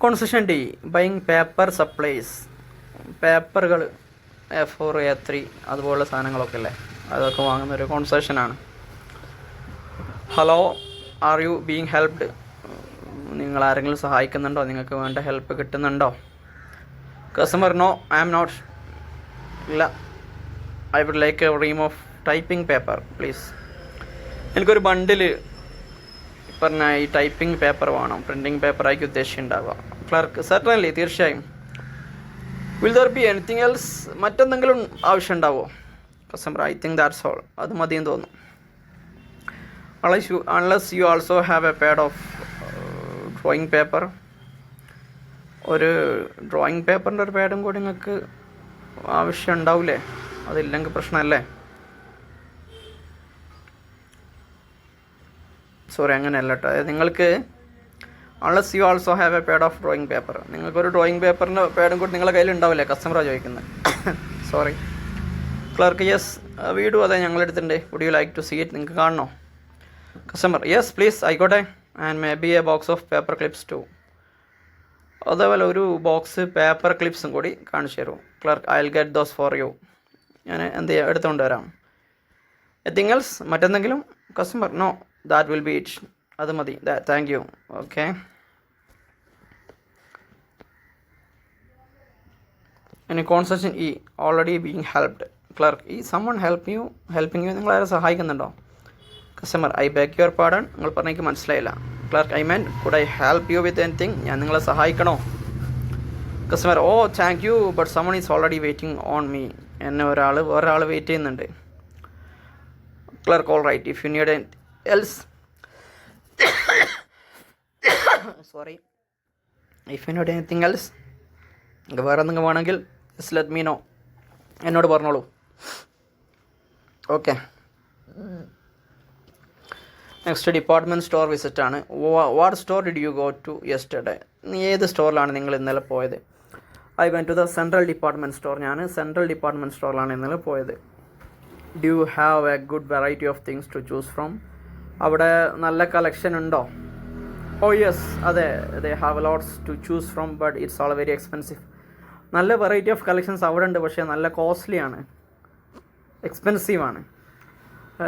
കോൺസെഷൻ the buying paper supplies. പേപ്പറുകൾ A4 A3 അതുപോലുള്ള സാധനങ്ങളൊക്കെ അല്ലേ, അതൊക്കെ വാങ്ങുന്നൊരു കോൺസെഷനാണ്. Hello, are you being helped? നിങ്ങൾ ആരെങ്കിലും സഹായിക്കുന്നുണ്ടോ? നിങ്ങൾക്ക് വേണ്ട ഹെൽപ്പ് കിട്ടുന്നുണ്ടോ? Customer no, I am not. ഇല്ല. I would like a ream of typing paper please. എനിക്കൊരു ബണ്ടിൽ പറഞ്ഞ ഈ ടൈപ്പിംഗ് പേപ്പർ വേണം, പ്രിൻറ്റിംഗ് പേപ്പറായിരിക്കും ഉദ്ദേശിച്ചുണ്ടാവുക. ക്ലർക്ക് സെർട്ടൻലി, തീർച്ചയായും. Will there be anything else? മറ്റെന്തെങ്കിലും ആവശ്യം ഉണ്ടാവുമോ? Customer I think that's all. അത് മതിയെന്ന് തോന്നുന്നു. Unless you also have a pad of drawing paper. ഒരു ഡ്രോയിങ് പേപ്പറിൻ്റെ ഒരു പാഡും കൂടി നിങ്ങൾക്ക് ആവശ്യം ഉണ്ടാവില്ലേ? അതില്ലെങ്കിൽ പ്രശ്നമല്ലേ? സോറി, അങ്ങനെയല്ല കേട്ടോ. നിങ്ങൾക്ക് unless you also have a pad of drawing paper. നിങ്ങൾക്കൊരു ഡ്രോയിങ് പേപ്പറിൻ്റെ പാഡും കൂടി നിങ്ങളുടെ കയ്യിൽ ഉണ്ടാവില്ലേ? കസ്റ്റമറാണ് ചോദിക്കുന്നത്. Sorry. Clerk yes we do. അതെ, ഞങ്ങളെടുത്തിട്ടുണ്ട്. Would you like to see it? നിങ്ങൾക്ക് കാണണോ? കസ്റ്റമർ യെസ് പ്ലീസ്, ആയിക്കോട്ടെ. And maybe a box of paper clips too. അതേപോലെ ഒരു ബോക്സ് പേപ്പർ ക്ലിപ്സും കൂടി കാണിച്ചു തരും. Clerk I will get those for you. ഞാൻ എന്ത് ചെയ്യാം, എടുത്തുകൊണ്ട് വരാം. Anything else? മറ്റെന്തെങ്കിലും? Customer no, that will be it. അത് മതി, താങ്ക് യു. ഓക്കെ. ഇനി concession E already being helped. Clerk is someone helping you. നിങ്ങളാരും സഹായിക്കുന്നുണ്ടോ? Customer I beg your pardon. നിങ്ങൾ പറഞ്ഞെനിക്ക് മനസ്സിലായില്ല. Clerk I mean could I help you with anything? ഞാൻ നിങ്ങളെ സഹായിക്കണോ? Customer oh thank you, but someone is already waiting on me. എന്നെ ഒരാൾ വെയിറ്റ് ചെയ്യുന്നുണ്ട്. Clerk all right, if you need else sorry, if you need anything else, നിങ്ങൾക്ക് വേറെ എന്തെങ്കിലും വേണമെങ്കിൽ ജസ്റ്റ് ലെറ്റ് മീ നോ, എന്നോട് പറഞ്ഞോളൂ. Okay. Next department store visit ആണ്. What store did you go to yesterday? ഏത് സ്റ്റോറിലാണ് നിങ്ങൾ ഇന്നലെ പോയത്? I went to the central department store. ഞാൻ സെൻട്രൽ ഡിപ്പാർട്ട്മെൻറ്റ് സ്റ്റോറിലാണ് ഇന്നലെ പോയത്. Do you have a good variety of things to choose from? അവിടെ നല്ല കളക്ഷൻ ഉണ്ടോ? ഓ യെസ്, അതെ, they have lots to choose from but it's all very expensive. നല്ല variety of collections അവിടെ ഉണ്ട്, പക്ഷേ നല്ല കോസ്റ്റ്ലി ആണ്, എക്സ്പെൻസീവാണ്.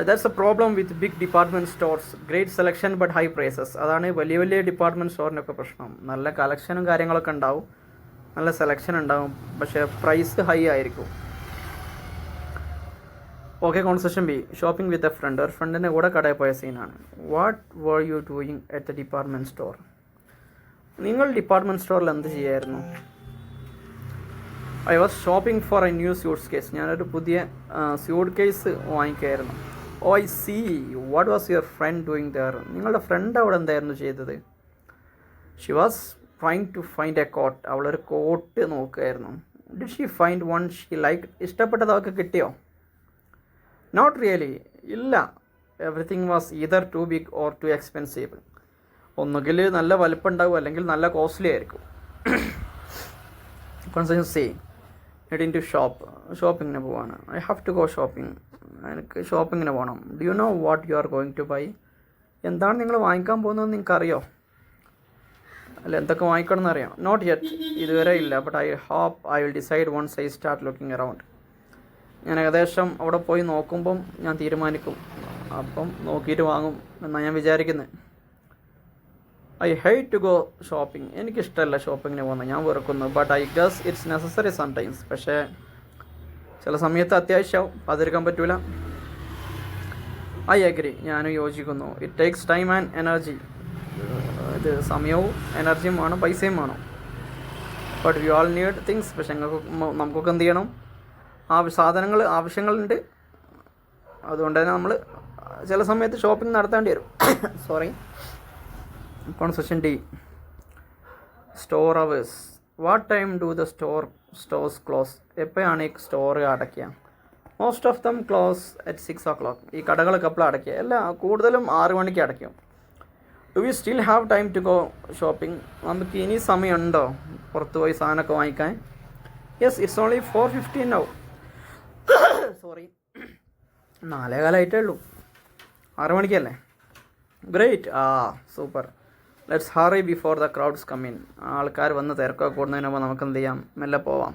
That's a problem with big department stores. Great selection but high prices. അതാണ് വലിയ വലിയ ഡിപ്പാർട്ട്മെൻറ്റ് സ്റ്റോറിനൊക്കെ പ്രശ്നം. നല്ല കളക്ഷനും കാര്യങ്ങളൊക്കെ ഉണ്ടാവും, നല്ല സെലക്ഷൻ ഉണ്ടാവും, പക്ഷേ പ്രൈസ് ഹൈ ആയിരിക്കും. Okay. Concession B shopping with a friend. ഒരു ഫ്രണ്ടിൻ്റെ കൂടെ കടയിൽ പോയ സീനാണ്. What were you doing at the department store? നിങ്ങൾ ഡിപ്പാർട്ട്മെൻറ്റ് സ്റ്റോറിൽ എന്ത് ചെയ്യായിരുന്നു? I was shopping for a new suitcase. ഞാനൊരു പുതിയ സ്യൂട്ട് കേസ് വാങ്ങിക്കായിരുന്നു. Oh I see. What was your friend doing there? നിങ്ങളുടെ ഫ്രണ്ട് അവിടെ എന്തായിരുന്നു ചെയ്തത്? She was trying to find a coat. അവളൊരു coat നോക്കുമായിരുന്നു. Did she find one she like? ഇഷ്ടപ്പെട്ടത് അവൾക്ക് കിട്ടിയോ? Not really. ഇല്ല. Everything was either too big or too expensive. ഒന്നുകിൽ നല്ല വലിപ്പം ഉണ്ടാവും, അല്ലെങ്കിൽ നല്ല കോസ്റ്റ്ലി ആയിരിക്കും. കോൺസെഷൻ സി നീഡിങ് ടു ഷോപ്പിങ്ങിന് പോവാണ്. I have to go shopping. എനിക്ക് ഷോപ്പിങ്ങിന് പോകണം. Do you know what you are going to buy? എന്താണ് നിങ്ങൾ വാങ്ങിക്കാൻ പോകുന്നതെന്ന് നിങ്ങൾക്കറിയോ? അല്ല, എന്തൊക്കെ വാങ്ങിക്കണം എന്നറിയാം. നോട്ട് യെറ്റ്, ഇതുവരെ ഇല്ല. But I hope I will decide once I start looking around. ഞാൻ ഏകദേശം അവിടെ പോയി നോക്കുമ്പം ഞാൻ തീരുമാനിക്കും. അപ്പം നോക്കിയിട്ട് വാങ്ങും എന്നാണ് ഞാൻ വിചാരിക്കുന്നത്. I hate to go shopping. എനിക്കിഷ്ടമല്ല ഷോപ്പിങ്ങിന് പോകുന്നത്, ഞാൻ വെറുക്കുന്നു. But I guess it's necessary sometimes. പക്ഷേ ചില സമയത്ത് അത്യാവശ്യമാവും, അതിരിക്കാൻ പറ്റൂല. ഐ അഗ്രി, ഞാനും യോജിക്കുന്നു. It takes time and energy. ഇത് സമയവും എനർജിയും വേണം, പൈസയും വേണം. But we all need things. പക്ഷേ നമുക്കൊക്കെ എന്ത് ചെയ്യണം? സാധനങ്ങൾ ആവശ്യങ്ങളുണ്ട്. അതുകൊണ്ട് തന്നെ നമ്മൾ ചില സമയത്ത് ഷോപ്പിംഗ് നടത്തേണ്ടി വരും. Sorry. Concession D store hours. What time do the stores close? എപ്പോഴാണ് ഈ സ്റ്റോർ അടയ്ക്കുക? Most of them close at 6 o'clock. ഈ കടകളൊക്കെ എപ്പോഴാണ് അടയ്ക്കുക? അല്ല, കൂടുതലും 6 മണിക്ക് അടയ്ക്കും. Do you still have time to go shopping? നമുക്ക് ഇനി സമയമുണ്ടോ പുറത്ത് പോയി സാധനമൊക്കെ വാങ്ങിക്കാൻ? Yes, it's only 4:15 now. Sorry, 4:15 ഉള്ളൂ. 6 മണിക്കല്ലേ? Great. Super. Let's hurry before the crowds come in. ആൾക്കാർ വന്ന് തിരക്കൊക്കെ കൂടുന്നതിന് മുമ്പ് നമുക്ക് എന്ത് ചെയ്യാം, മെല്ലെ പോവാം.